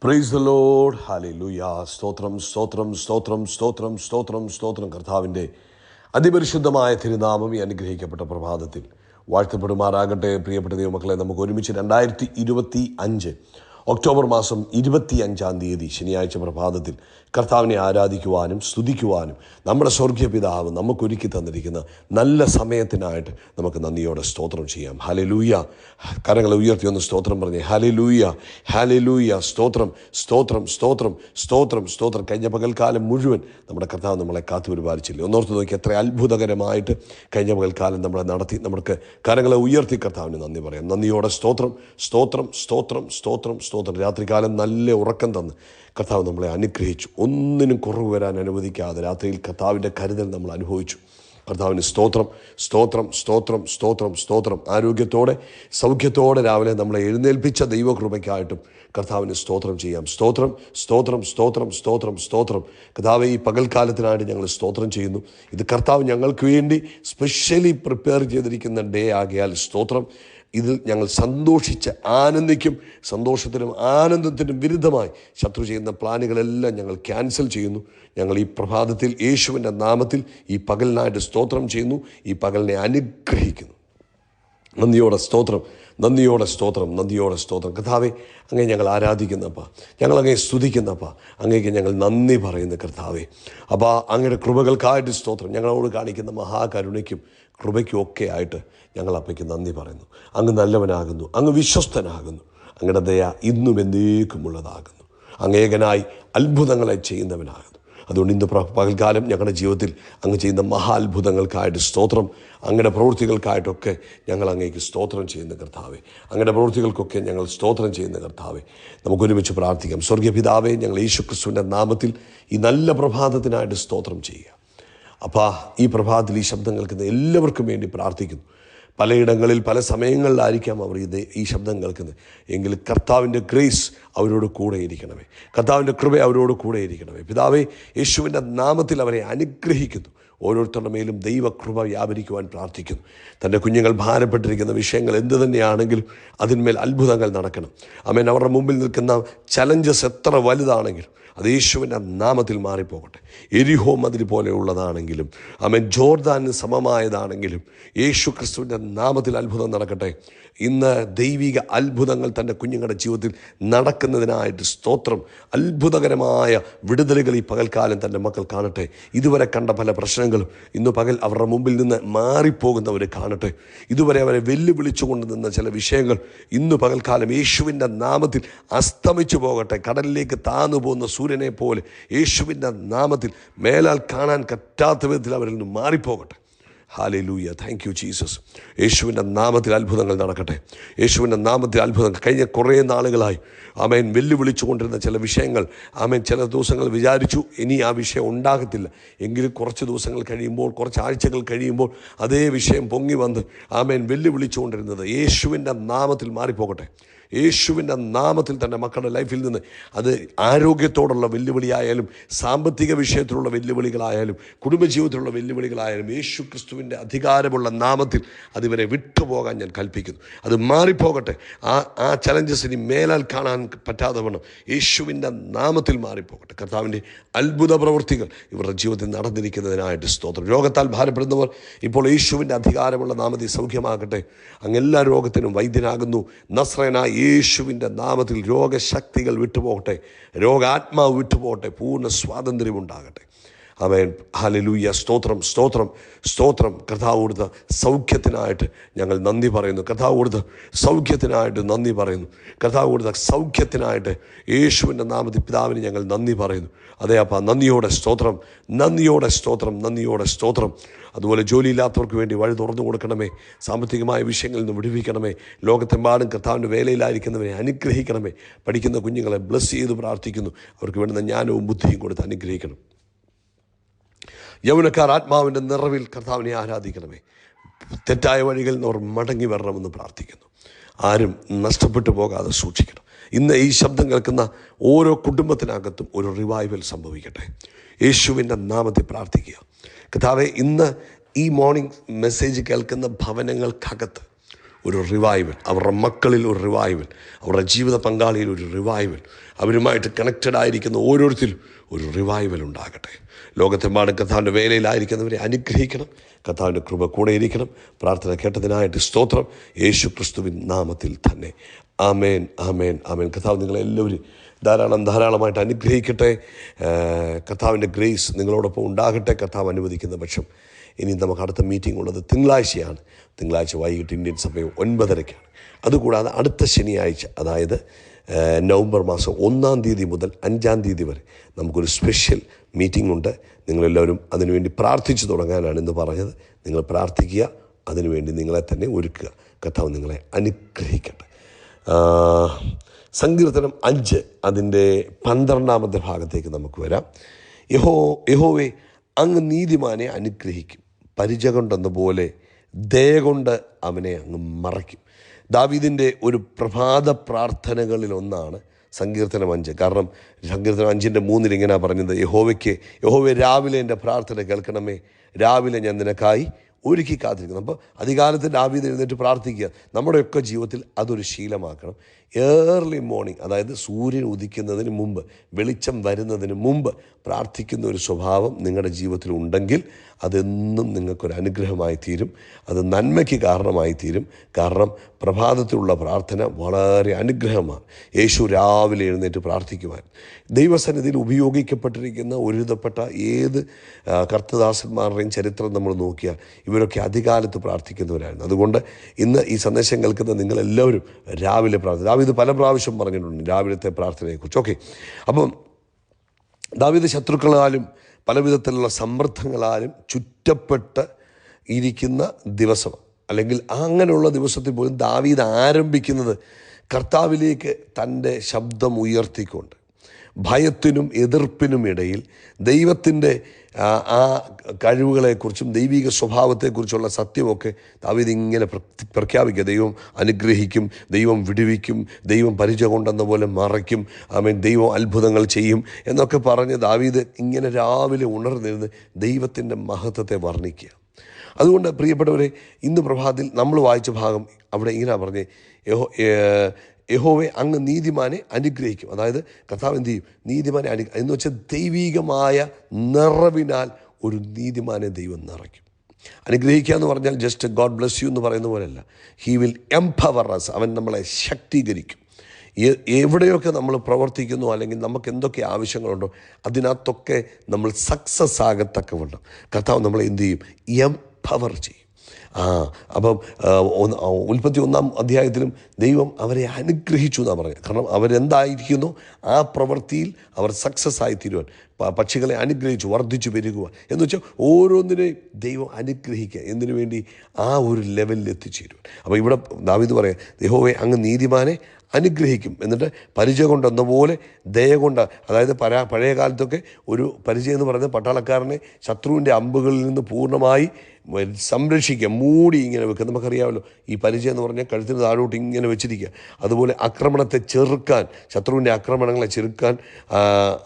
Praise the Lord. Hallelujah. സ്തോത്രം സ്തോത്രം സ്തോത്രം സ്തോത്രം സ്തോത്രം സ്തോത്രം. കർത്താവിൻ്റെ അതിപരിശുദ്ധമായ തിരുനാമം ഈ അനുഗ്രഹിക്കപ്പെട്ട പ്രഭാതത്തിൽ വാഴ്ത്തപ്പെടുമാറാകട്ടെ. പ്രിയപ്പെട്ട ദൈവമക്കളെ, നമുക്ക് ഒരുമിച്ച് 2025 ഒക്ടോബർ മാസം 25 തീയതി ശനിയാഴ്ച പ്രഭാതത്തിൽ കർത്താവിനെ ആരാധിക്കുവാനും സ്തുതിക്കുവാനും നമ്മുടെ സ്വർഗീയ പിതാവ് നമുക്കൊരുക്കി തന്നിരിക്കുന്ന നല്ല സമയത്തിനായിട്ട് നമുക്ക് നന്ദിയോടെ സ്തോത്രം ചെയ്യാം. ഹല്ലേലൂയ. കരങ്ങളെ ഉയർത്തി ഒന്ന് സ്തോത്രം പറഞ്ഞേ. Hallelujah, hallelujah. സ്തോത്രം സ്തോത്രം സ്തോത്രം സ്തോത്രം സ്തോത്രം. കഴിഞ്ഞ പകൽക്കാലം മുഴുവൻ നമ്മുടെ കർത്താവ് നമ്മളെ കാത്തു പരിപാലിച്ചില്ലേ? ഒന്നോർത്ത് നോക്കി, എത്ര അത്ഭുതകരമായിട്ട് കഴിഞ്ഞ പകൽക്കാലം നമ്മളെ നടത്തി. നമുക്ക് കരങ്ങളെ ഉയർത്തി കർത്താവിന് നന്ദി പറയാം. നന്ദിയോടെ സ്തോത്രം സ്തോത്രം സ്തോത്രം സ്തോത്രം സ്തോത്രം. രാത്രികാലം നല്ല ഉറക്കം തന്ന് കർത്താവ് നമ്മളെ അനുഗ്രഹിച്ചു. ഒന്നിനും കുറവ് വരാൻ അനുവദിക്കാതെ രാത്രിയിൽ കർത്താവിൻ്റെ കരുതൽ നമ്മൾ അനുഭവിച്ചു. കർത്താവിന് സ്തോത്രം സ്തോത്രം സ്തോത്രം സ്തോത്രം സ്തോത്രം. ആരോഗ്യത്തോടെ സൗഖ്യത്തോടെ രാവിലെ നമ്മളെ എഴുന്നേൽപ്പിച്ച ദൈവകൃപയ്ക്കായിട്ടും കർത്താവിന് സ്തോത്രം ചെയ്യാം. സ്തോത്രം സ്തോത്രം സ്തോത്രം സ്തോത്രം സ്തോത്രം. കർത്താവ്, ഈ പകൽക്കാലത്തിനായിട്ട് ഞങ്ങൾ സ്തോത്രം ചെയ്യുന്നു. ഇത് കർത്താവ് ഞങ്ങൾക്ക് വേണ്ടി സ്പെഷ്യലി പ്രിപ്പയർ ചെയ്തിരിക്കുന്ന ഡേ ആകയാൽ സ്തോത്രം. ഇതിൽ ഞങ്ങൾ സന്തോഷിച്ച് ആനന്ദിക്കും. സന്തോഷത്തിനും ആനന്ദത്തിനും വിരുദ്ധമായി ശത്രു ചെയ്യുന്ന പ്ലാനുകളെല്ലാം ഞങ്ങൾ ക്യാൻസൽ ചെയ്യുന്നു. ഞങ്ങൾ ഈ പ്രഭാതത്തിൽ യേശുവിൻ്റെ നാമത്തിൽ ഈ പകലിനായിട്ട് സ്തോത്രം ചെയ്യുന്നു. ഈ പകലിനെ അനുഗ്രഹിക്കുന്നു. നന്ദിയോടെ സ്തോത്രം, നന്ദിയോടെ സ്തോത്രം, നന്ദിയോടെ സ്തോത്രം. കർത്താവെ, അങ്ങേ ഞങ്ങൾ ആരാധിക്കുന്നപ്പ, ഞങ്ങളങ്ങേ സ്തുതിക്കുന്നപ്പ, അങ്ങേക്ക് ഞങ്ങൾ നന്ദി പറയുന്ന കർത്താവെ. അപ്പോൾ അങ്ങയുടെ കൃപകൾക്കായിട്ട് സ്തോത്രം. ഞങ്ങളോട് കാണിക്കുന്ന മഹാകരുണയ്ക്കും കൃപയ്ക്കും ഒക്കെ ആയിട്ട് ഞങ്ങൾ അപ്പയ്ക്ക് നന്ദി പറയുന്നു. അങ്ങ് നല്ലവനാകുന്നു, അങ്ങ് വിശ്വസ്തനാകുന്നു. അങ്ങയുടെ ദയ ഇന്നും എന്നേക്കുമുള്ളതാകുന്നു. അങ്ങേകനായി അത്ഭുതങ്ങളെ ചെയ്യുന്നവനാകുന്നു. അതുകൊണ്ട് ഇന്ന് പകൽക്കാലം ഞങ്ങളുടെ ജീവിതത്തിൽ അങ്ങ് ചെയ്യുന്ന മഹാത്ഭുതങ്ങൾക്കായിട്ട് സ്തോത്രം. അങ്ങയുടെ പ്രവൃത്തികൾക്കായിട്ടൊക്കെ ഞങ്ങൾ അങ്ങേക്ക് സ്തോത്രം ചെയ്യുന്ന കർത്താവെ. അങ്ങയുടെ പ്രവൃത്തികൾക്കൊക്കെ ഞങ്ങൾ സ്തോത്രം ചെയ്യുന്ന കർത്താവെ. നമുക്കൊരുമിച്ച് പ്രാർത്ഥിക്കാം. സ്വർഗീയ പിതാവേ, ഞങ്ങൾ യേശുക്രിസ്തുവിൻ്റെ നാമത്തിൽ ഈ നല്ല പ്രഭാതത്തിനായിട്ട് സ്തോത്രം ചെയ്യുക. അപ്പോൾ ഈ പ്രഭാതത്തിൽ ഈ ശബ്ദം കേൾക്കുന്ന എല്ലാവർക്കും വേണ്ടി പ്രാർത്ഥിക്കുന്നു. പലയിടങ്ങളിൽ പല സമയങ്ങളിലായിരിക്കാം അവർ ഈ ശബ്ദം കേൾക്കുന്നത്. എങ്കിൽ കർത്താവിൻ്റെ ഗ്രേസ് അവരോട് കൂടെ ഇരിക്കണമേ. കർത്താവിൻ്റെ കൃപ അവരോട് കൂടെ ഇരിക്കണമേ. പിതാവേ, യേശുവിൻ്റെ നാമത്തിൽ അവരെ അനുഗ്രഹിക്കുന്നു. ഓരോരുത്തരുടെ മേലും ദൈവകൃപ വ്യാപരിക്കുവാൻ പ്രാർത്ഥിക്കുന്നു. തൻ്റെ കുഞ്ഞുങ്ങൾ ഭാരപ്പെട്ടിരിക്കുന്ന വിഷയങ്ങൾ എന്തു തന്നെയാണെങ്കിലും അതിന്മേൽ അത്ഭുതങ്ങൾ നടക്കണം. ആമേൻ. അവരുടെ മുമ്പിൽ നിൽക്കുന്ന ചലഞ്ചസ് എത്ര വലുതാണെങ്കിലും അത് യേശുവിൻ്റെ നാമത്തിൽ മാറിപ്പോകട്ടെ. എരിഹോ മതിൽ പോലെയുള്ളതാണെങ്കിലും ആമേൻ, ജോർദാനിന് സമമായതാണെങ്കിലും യേശു ക്രിസ്തുവിൻ്റെ നാമത്തിൽ അത്ഭുതം നടക്കട്ടെ. ഇന്ന് ദൈവിക അത്ഭുതങ്ങൾ തൻ്റെ കുഞ്ഞുങ്ങളുടെ ജീവിതത്തിൽ നടക്കുന്നതിനായിട്ട് സ്തോത്രം. അത്ഭുതകരമായ വിടുതലുകൾ ഈ പകൽക്കാലം തൻ്റെ മക്കൾ കാണട്ടെ. ഇതുവരെ കണ്ട പല പ്രശ്നങ്ങളും ഇന്ന് പകൽ അവരുടെ മുമ്പിൽ നിന്ന് മാറിപ്പോകുന്നവർ കാണട്ടെ. ഇതുവരെ അവരെ വെല്ലുവിളിച്ചു കൊണ്ട് നിന്ന ചില വിഷയങ്ങൾ ഇന്ന് പകൽക്കാലം യേശുവിൻ്റെ നാമത്തിൽ അസ്തമിച്ചു പോകട്ടെ. കടലിലേക്ക് താന്നു പോകുന്ന സൂര്യനെ പോലെ യേശുവിൻ്റെ നാമത്തിൽ മേലാൽ കാണാൻ പറ്റാത്ത വിധത്തിൽ അവരിൽ നിന്ന് മാറിപ്പോകട്ടെ. ഹല്ലേലൂയ. Thank you Jesus. യേശുവിൻ്റെ നാമത്തിൽ അത്ഭുതങ്ങൾ നടക്കട്ടെ. യേശുവിൻ്റെ നാമത്തിൽ അത്ഭുതങ്ങൾ. കഴിഞ്ഞ കുറേ നാളുകളായി ആമേൻ വെല്ലുവിളിച്ചു കൊണ്ടിരുന്ന ചില വിഷയങ്ങൾ, ആമേൻ, ചില ദിവസങ്ങൾ വിചാരിച്ചു ഇനി ആ വിഷയം ഉണ്ടാകത്തില്ല. എങ്കിലും കുറച്ച് ദിവസങ്ങൾ കഴിയുമ്പോൾ, കുറച്ച് ആഴ്ചകൾ കഴിയുമ്പോൾ അതേ വിഷയം പൊങ്ങി വന്ന് ആമേൻ വെല്ലുവിളിച്ചു കൊണ്ടിരുന്നത് യേശുവിൻ്റെ നാമത്തിൽ മാറിപ്പോകട്ടെ. യേശുവിൻ്റെ നാമത്തിൽ തൻ്റെ മക്കളുടെ ലൈഫിൽ നിന്ന് അത് ആരോഗ്യത്തോടുള്ള വെല്ലുവിളിയായാലും സാമ്പത്തിക വിഷയത്തിലുള്ള വെല്ലുവിളികളായാലും കുടുംബജീവിതത്തിലുള്ള വെല്ലുവിളികളായാലും യേശു ക്രിസ്തുവിൻ്റെ അധികാരമുള്ള നാമത്തിൽ അതിവരെ വിട്ടുപോകാൻ ഞാൻ കൽപ്പിക്കുന്നു. അത് മാറിപ്പോകട്ടെ. ആ ചലഞ്ചസ് ഇനി മേലാൽ കാണാൻ പറ്റാതെ വണ്ണം യേശുവിൻ്റെ നാമത്തിൽ മാറിപ്പോകട്ടെ. കർത്താവിൻ്റെ അത്ഭുത പ്രവൃത്തികൾ ഇവരുടെ ജീവിതത്തിൽ നടന്നിരിക്കുന്നതിനായിട്ട് സ്തോത്രം. രോഗത്താൽ ഭാരപ്പെടുന്നവർ ഇപ്പോൾ യേശുവിൻ്റെ അധികാരമുള്ള നാമത്തിൽ സൗഖ്യമാകട്ടെ. അങ്ങെല്ലാ രോഗത്തിനും വൈദ്യനാകുന്നു. നസ്രയനായ യേശുവിൻ്റെ നാമത്തിൽ രോഗശക്തികൾ വിട്ടുപോകട്ടെ. രോഗാത്മാവ് വിട്ടുപോകട്ടെ. പൂർണ്ണ സ്വാതന്ത്ര്യം ഉണ്ടാകട്ടെ. ആമേൻ. ഹല്ലേലൂയ. സ്തോത്രം സ്തോത്രം സ്തോത്രം. കർത്താവ് കൊടുത്ത സൗഖ്യത്തിനായിട്ട് ഞങ്ങൾ നന്ദി പറയുന്നു. കർത്താവ് കൊടുത്ത സൗഖ്യത്തിനായിട്ട് നന്ദി പറയുന്നു. കർത്താവ് കൊടുത്ത സൗഖ്യത്തിനായിട്ട് യേശുവിൻ്റെ നാമത്തിൽ പിതാവിന് ഞങ്ങൾ നന്ദി പറയുന്നു. അതെ അപ്പ, നന്ദിയോടെ സ്തോത്രം, നന്ദിയോടെ സ്തോത്രം, നന്ദിയോടെ സ്തോത്രം. അതുപോലെ ജോലിയില്ലാത്തവർക്ക് വേണ്ടി വഴി തുറന്നു കൊടുക്കണമേ. സാമ്പത്തികമായ വിഷയങ്ങളിൽ നിന്ന് വിടുവിക്കണമേ. ലോകത്തെമ്പാടും കർത്താവിൻ്റെ വേലയിലായിരിക്കുന്നവരെ അനുഗ്രഹിക്കണമേ. പഠിക്കുന്ന കുഞ്ഞുങ്ങളെ ബ്ലസ് ചെയ്ത് പ്രാർത്ഥിക്കുന്നു. അവർക്ക് വേണ്ടുന്ന ജ്ഞാനവും ബുദ്ധിയും കൊടുത്ത് അനുഗ്രഹിക്കണം. യൗവനക്കാർ ആത്മാവിൻ്റെ നിറവിൽ കർത്താവിനെ ആരാധിക്കണമേ. തെറ്റായ വഴികളിൽ നിന്ന് അവർ മടങ്ങി വരണമെന്ന് പ്രാർത്ഥിക്കുന്നു. ആരും നഷ്ടപ്പെട്ടു പോകാതെ സൂക്ഷിക്കണം. ഇന്ന് ഈ ശബ്ദം കേൾക്കുന്ന ഓരോ കുടുംബത്തിനകത്തും ഒരു റിവൈവൽ സംഭവിക്കട്ടെ. യേശുവിൻ്റെ നാമത്തിൽ പ്രാർത്ഥിക്കുക. കർത്താവേ, ഇന്ന് ഈ മോർണിംഗ് മെസ്സേജ് കേൾക്കുന്ന ഭവനങ്ങൾക്കകത്ത് ഒരു റിവൈവൽ, അവരുടെ മക്കളിൽ ഒരു റിവൈവൽ, അവരുടെ ജീവിത പങ്കാളിയിൽ ഒരു റിവൈവൽ, അവരുമായിട്ട് കണക്റ്റഡ് ആയിരിക്കുന്ന ഓരോരുത്തരും ഒരു റിവൈവൽ ഉണ്ടാകട്ടെ. ലോകത്തെമ്പാടും കർത്താവിൻ്റെ വേലയിലായിരിക്കുന്നവരെ അനുഗ്രഹിക്കണം. കർത്താവിൻ്റെ കൃപ കൂടെ ഇരിക്കണം. പ്രാർത്ഥന കേട്ടതിനായിട്ട് സ്തോത്രം, യേശു ക്രിസ്തുവിൻ നാമത്തിൽ തന്നെ. ആമേൻ, ആമേൻ, ആമേൻ. കർത്താവ് നിങ്ങളെല്ലാവരും ധാരാളമായിട്ട് അനുഗ്രഹിക്കട്ടെ. കർത്താവിൻ്റെ ഗ്രേസ് നിങ്ങളോടൊപ്പം ഉണ്ടാകട്ടെ. കർത്താവ് അനുവദിക്കുന്ന പക്ഷം ഇനി നമുക്ക് അടുത്ത മീറ്റിംഗ് ഉള്ളത് തിങ്കളാഴ്ചയാണ്. തിങ്കളാഴ്ച വൈകിട്ട് ഇന്ത്യൻ സമയം 9:30-ക്കാണ്. അതുകൂടാതെ അടുത്ത ശനിയാഴ്ച, അതായത് നവംബർ മാസം 1-ാം തീയതി മുതൽ 5-ാം തീയതി വരെ നമുക്കൊരു സ്പെഷ്യൽ മീറ്റിംഗ് ഉണ്ട്. നിങ്ങളെല്ലാവരും അതിനുവേണ്ടി പ്രാർത്ഥിച്ചു തുടങ്ങാനാണ് ഇന്ന് പറഞ്ഞത്. നിങ്ങൾ പ്രാർത്ഥിക്കുക, അതിനുവേണ്ടി നിങ്ങളെ തന്നെ ഒരുക്കുക. കർത്താവ് നിങ്ങളെ അനുഗ്രഹിക്കട്ടെ. സങ്കീർത്തനം 5 അതിൻ്റെ 12-ാമത്തെ ഭാഗത്തേക്ക് നമുക്ക് വരാം. യഹോവേ, അങ്ങ് നീതിമാനെ അനുഗ്രഹിക്കും, പരിച കൊണ്ടെന്ന പോലെ ദയ കൊണ്ട് അവനെ അങ്ങ് മറയ്ക്കും. ദാവീദിൻ്റെ ഒരു പ്രഭാത പ്രാർത്ഥനകളിലൊന്നാണ് സങ്കീർത്തനം 5. കാരണം സങ്കീർത്തനം 5:3 ഇങ്ങനെയാണ് പറഞ്ഞത്, യഹോവേ രാവിലെ എൻ്റെ പ്രാർത്ഥന കേൾക്കണമേ, രാവിലെ ഞാൻ നിനക്കായി ഒരുക്കി കാത്തിരിക്കുന്നു. അപ്പോൾ അധികാലത്ത് ദാവീദ് എഴുന്നേറ്റ് പ്രാർത്ഥിക്കുക. നമ്മുടെയൊക്കെ ജീവിതത്തിൽ അതൊരു ശീലമാക്കണം. ഏർലി മോർണിംഗ്, അതായത് സൂര്യൻ ഉദിക്കുന്നതിന് മുമ്പ്, വെളിച്ചം വരുന്നതിന് മുമ്പ് പ്രാർത്ഥിക്കുന്ന ഒരു സ്വഭാവം നിങ്ങളുടെ ജീവിതത്തിൽ ഉണ്ടെങ്കിൽ അതെന്നും നിങ്ങൾക്കൊരു അനുഗ്രഹമായി തീരും. അത് നന്മയ്ക്ക് കാരണമായി തീരും. കാരണം പ്രഭാതത്തിലുള്ള പ്രാർത്ഥന വളരെ അനുഗ്രഹമാണ്. യേശു രാവിലെ എഴുന്നേറ്റ് പ്രാർത്ഥിക്കുവാൻ ദൈവസന്നിധിയിൽ ഉപയോഗിക്കപ്പെട്ടിരിക്കുന്ന ഒരുവിധപ്പെട്ട ഏത് കർത്തദാസന്മാരുടെയും ചരിത്രം നമ്മൾ നോക്കിയാൽ ഇവരൊക്കെ അധികാലത്ത് പ്രാർത്ഥിക്കുന്നവരായിരുന്നു. അതുകൊണ്ട് ഇന്ന് ഈ സന്ദേശം കേൾക്കുന്ന നിങ്ങളെല്ലാവരും രാവിലെ ദാവീദ് പല പ്രാവശ്യം പറഞ്ഞിട്ടുണ്ട് രാവിലത്തെ പ്രാർത്ഥനയെക്കുറിച്ച്. ഓക്കെ, അപ്പം ദാവീദ് ശത്രുക്കളാലും പലവിധത്തിലുള്ള സമ്മർദ്ദങ്ങളാലും ചുറ്റപ്പെട്ട് ഇരിക്കുന്ന ദിവസം, അല്ലെങ്കിൽ അങ്ങനെയുള്ള ദിവസത്തിൽ പോലും ദാവീദ് ആരംഭിക്കുന്നത് കർത്താവിലേക്ക് തൻ്റെ ശബ്ദം ഉയർത്തിക്കൊണ്ട്, ഭയത്തിനും എതിർപ്പിനും ഇടയിൽ ദൈവത്തിൻ്റെ ആ കഴിവുകളെക്കുറിച്ചും ദൈവിക സ്വഭാവത്തെക്കുറിച്ചുള്ള സത്യമൊക്കെ ദാവീദ് ഇങ്ങനെ പ്രഖ്യാപിക്കുക. ദൈവം അനുഗ്രഹിക്കും, ദൈവം വിടുവിക്കും, ദൈവം പരിച കൊണ്ടെന്ന പോലെ മറയ്ക്കും, ദൈവം അത്ഭുതങ്ങൾ ചെയ്യും എന്നൊക്കെ പറഞ്ഞ് ദാവീദ് ഇങ്ങനെ രാവിലെ ഉണർന്നിരുന്ന് ദൈവത്തിൻ്റെ മഹത്വത്തെ വർണ്ണിക്കുക. അതുകൊണ്ട് പ്രിയപ്പെട്ടവരെ, ഇന്ന് പ്രഭാതത്തിൽ നമ്മൾ വായിച്ച ഭാഗം അവിടെ ഇങ്ങനെ പറഞ്ഞ്, യഹോവേ അങ്ങ് നീതിമാനെ അനുഗ്രഹിക്കും. അതായത് കർത്താവ് എന്ത് ചെയ്യും? നീതിമാനെ എന്ന് വെച്ചാൽ ദൈവികമായ നിറവിനാൽ ഒരു നീതിമാനെ ദൈവം നിറയ്ക്കും. അനുഗ്രഹിക്കുക എന്ന് പറഞ്ഞാൽ ജസ്റ്റ് ഗോഡ് ബ്ലെസ് യു എന്ന് പറയുന്ന പോലെയല്ല. He will empower us. അവൻ നമ്മളെ ശക്തീകരിക്കും. എവിടെയൊക്കെ നമ്മൾ പ്രവർത്തിക്കുന്നു, അല്ലെങ്കിൽ നമുക്ക് എന്തൊക്കെ ആവശ്യങ്ങളുണ്ടോ അതിനകത്തൊക്കെ നമ്മൾ സക്സസ് ആകത്തക്കവണ്ണം കർത്താവ് നമ്മളെ എന്ത് ചെയ്യും? എംപവർ ചെയ്യും. അപ്പം ഉൽപ്പത്തി 1-ാം അധ്യായത്തിലും ദൈവം അവരെ അനുഗ്രഹിച്ചു എന്നാണ് പറഞ്ഞത്. കാരണം അവരെന്തായിരിക്കുന്നു ആ പ്രവൃത്തിയിൽ അവർ സക്സസ് ആയി തീരുവാൻ. പക്ഷികളെ അനുഗ്രഹിച്ചു, വർദ്ധിച്ചു പെരുകുക എന്ന് വെച്ചാൽ ഓരോന്നിനെയും ദൈവം അനുഗ്രഹിക്കുക. എന്തിനു വേണ്ടി? ആ ഒരു ലെവലിൽ എത്തിച്ചേരുവാൻ. അപ്പോൾ ഇവിടെ ദാവീദ് പറയാം, യഹോവേ അങ്ങ് നീതിമാനെ അനുഗ്രഹിക്കും, എന്നിട്ട് പരിചയം കൊണ്ടെന്ന പോലെ ദയ കൊണ്ട്. അതായത് പഴയ കാലത്തൊക്കെ ഒരു പരിചയം എന്ന് പറയുന്നത് പട്ടാളക്കാരനെ ശത്രുവിൻ്റെ അമ്പുകളിൽ നിന്ന് പൂർണ്ണമായി സംരക്ഷിക്കുക, മൂടി ഇങ്ങനെ വെക്കുക. നമുക്കറിയാമല്ലോ, ഈ പരിചയം എന്ന് പറഞ്ഞാൽ കഴുത്തിന് താഴോട്ട് ഇങ്ങനെ വെച്ചിരിക്കുക. അതുപോലെ ആക്രമണത്തെ ചെറുക്കാൻ, ശത്രുവിൻ്റെ ആക്രമണങ്ങളെ ചെറുക്കാൻ,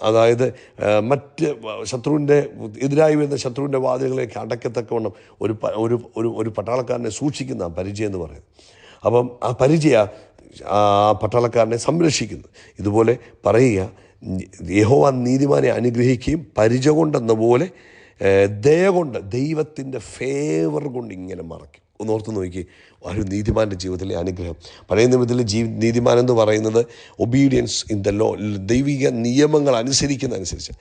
അതായത് മറ്റ് ശത്രുവിൻ്റെ എതിരായി വരുന്ന ശത്രുവിൻ്റെ വാതിലുകളെയൊക്കെ അടക്കത്തക്കവണ്ണം ഒരു പട്ടാളക്കാരനെ സൂക്ഷിക്കുന്ന പരിചയം എന്ന് പറയുന്നത്. അപ്പം ആ പരിചയ ആ പട്ടാളക്കാരനെ സംരക്ഷിക്കുന്നത്. ഇതുപോലെ പറയുക, യഹോവ നീതിമാനെ അനുഗ്രഹിക്കുകയും പരിച കൊണ്ടെന്ന പോലെ ദയ കൊണ്ട്, ദൈവത്തിൻ്റെ ഫേവർ കൊണ്ട് ഇങ്ങനെ മറയ്ക്കും. ഒന്ന് ഓർത്ത് നോക്കി, ഒരു നീതിമാൻ്റെ ജീവിതത്തിലെ അനുഗ്രഹം. പഴയ നിയമത്തിലെ നീതിമാൻ എന്ന് പറയുന്നത് ഒബീഡിയൻസ് ഇൻ ദ ലോ, ദൈവിക നിയമങ്ങൾ അനുസരിക്കുന്നതനുസരിച്ച്.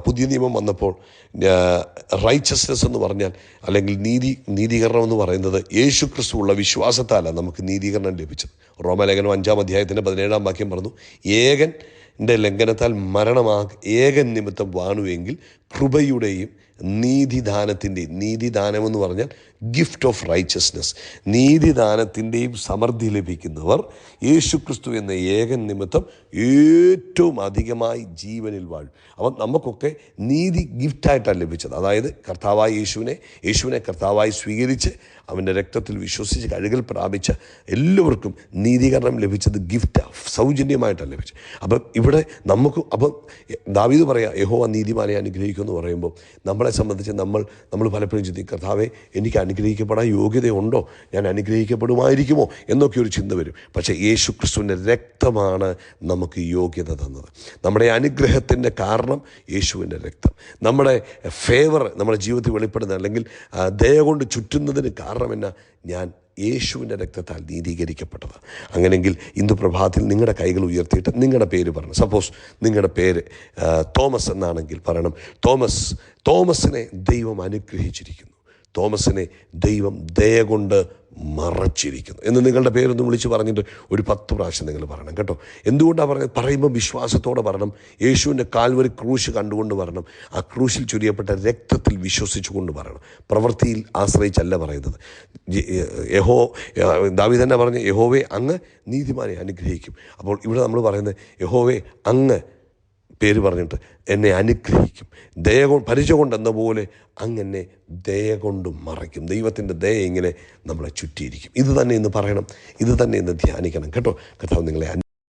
പുതിയ നിയമം വന്നപ്പോൾ റൈച്ചസ്നെസ് എന്ന് പറഞ്ഞാൽ, അല്ലെങ്കിൽ നീതീകരണം എന്ന് പറയുന്നത് യേശു ക്രിസ്തുവുള്ള വിശ്വാസത്താലാണ് നമുക്ക് നീതീകരണം ലഭിച്ചത്. റോമാലേഖനം 5-ാം അധ്യായത്തിൻ്റെ 17-ാം വാക്യം പറഞ്ഞു, ഏകൻ്റെ ലംഘനത്താൽ ഏകൻ നിമിത്തം വാണുവെങ്കിൽ കൃപയുടെയും നീതിദാനത്തിൻ്റെയും, നീതിദാനമെന്ന് പറഞ്ഞാൽ ഗിഫ്റ്റ് ഓഫ് റൈച്ചസ്നെസ്, നീതിദാനത്തിൻ്റെയും സമൃദ്ധി ലഭിക്കുന്നവർ യേശു ക്രിസ്തു എന്ന ഏകൻ നിമിത്തം ഏറ്റവും അധികമായി ജീവനിൽ വാഴും. അപ്പം നമുക്കൊക്കെ നീതി ഗിഫ്റ്റായിട്ടാണ് ലഭിച്ചത്. അതായത് കർത്താവായ യേശുവിനെ കർത്താവായി സ്വീകരിച്ച് അവൻ്റെ രക്തത്തിൽ വിശ്വസിച്ച് കഴുകൽ പ്രാപിച്ച എല്ലാവർക്കും നീതീകരണം ലഭിച്ചത് ഗിഫ്റ്റാണ്, സൗജന്യമായിട്ടാണ് ലഭിച്ചത്. അപ്പം ഇവിടെ അപ്പം ദാവീദ് പറയാം, യഹോവ നീതിമാനെ അനുഗ്രഹിക്കുമെന്ന് പറയുമ്പോൾ നമ്മളെ സംബന്ധിച്ച് നമ്മൾ പലപ്പോഴും ചിന്തിക്കും, കർത്താവെ എനിക്ക് അനുഗ്രഹിക്കപ്പെടാൻ യോഗ്യതയുണ്ടോ, ഞാൻ അനുഗ്രഹിക്കപ്പെടുമായിരിക്കുമോ എന്നൊക്കെ ഒരു ചിന്ത വരും. പക്ഷേ യേശു ക്രിസ്തുവിൻ്റെ രക്തമാണ് നമുക്ക് യോഗ്യത തന്നത്. നമ്മുടെ അനുഗ്രഹത്തിൻ്റെ കാരണം യേശുവിൻ്റെ രക്തം. നമ്മുടെ ഫേവർ നമ്മുടെ ജീവിതത്തിൽ വെളിപ്പെടുന്ന അല്ലെങ്കിൽ ദയ കൊണ്ട് ചുറ്റുന്നതിന് കാരണം എന്നാ? ഞാൻ യേശുവിൻ്റെ രക്തത്താൽ നീതീകരിക്കപ്പെട്ടത്. അങ്ങനെയെങ്കിൽ ഇന്ന് പ്രഭാതത്തിൽ നിങ്ങളുടെ കൈകൾ ഉയർത്തിയിട്ട് നിങ്ങളുടെ പേര് പറയണം. സപ്പോസ് നിങ്ങളുടെ പേര് തോമസ് എന്നാണെങ്കിൽ പറയണം, തോമസിനെ ദൈവം അനുഗ്രഹിച്ചിരിക്കുന്നു, തോമസിനെ ദൈവം ദയ കൊണ്ട് മറച്ചിരിക്കുന്നു എന്ന് നിങ്ങളുടെ പേരൊന്ന് വിളിച്ച് പറഞ്ഞിട്ട് ഒരു 10 പ്രാവശ്യം നിങ്ങൾ പറയണം കേട്ടോ. എന്തുകൊണ്ടാണ് പറഞ്ഞത്? പറയുമ്പോൾ വിശ്വാസത്തോടെ പറയണം. യേശുവിൻ്റെ കാൽവരി ക്രൂശ് കണ്ടുകൊണ്ട് പറയണം. ആ ക്രൂശിൽ ചൊരിയപ്പെട്ട രക്തത്തിൽ വിശ്വസിച്ചുകൊണ്ട് പറയണം. പ്രവൃത്തിയിൽ ആശ്രയിച്ചല്ല പറയുന്നത്. ദാവീദ് തന്നെ പറഞ്ഞ്, യഹോവേ അങ്ങ് നീതിമാനെ അനുഗ്രഹിക്കും. അപ്പോൾ ഇവിടെ നമ്മൾ പറയുന്നത്, യഹോവേ അങ്ങ് പേര് പറഞ്ഞിട്ട് എന്നെ അനുഗ്രഹിക്കും, പരിചയ കൊണ്ടെന്ന പോലെ അങ്ങനെ ദയ കൊണ്ട് മറയ്ക്കും. ദൈവത്തിൻ്റെ ദയ ഇങ്ങനെ നമ്മളെ ചുറ്റിയിരിക്കും. ഇത് തന്നെ ഇന്ന് പറയണം, ഇത് തന്നെ ഇന്ന് ധ്യാനിക്കണം കേട്ടോ. കർത്താവ് നിങ്ങളെ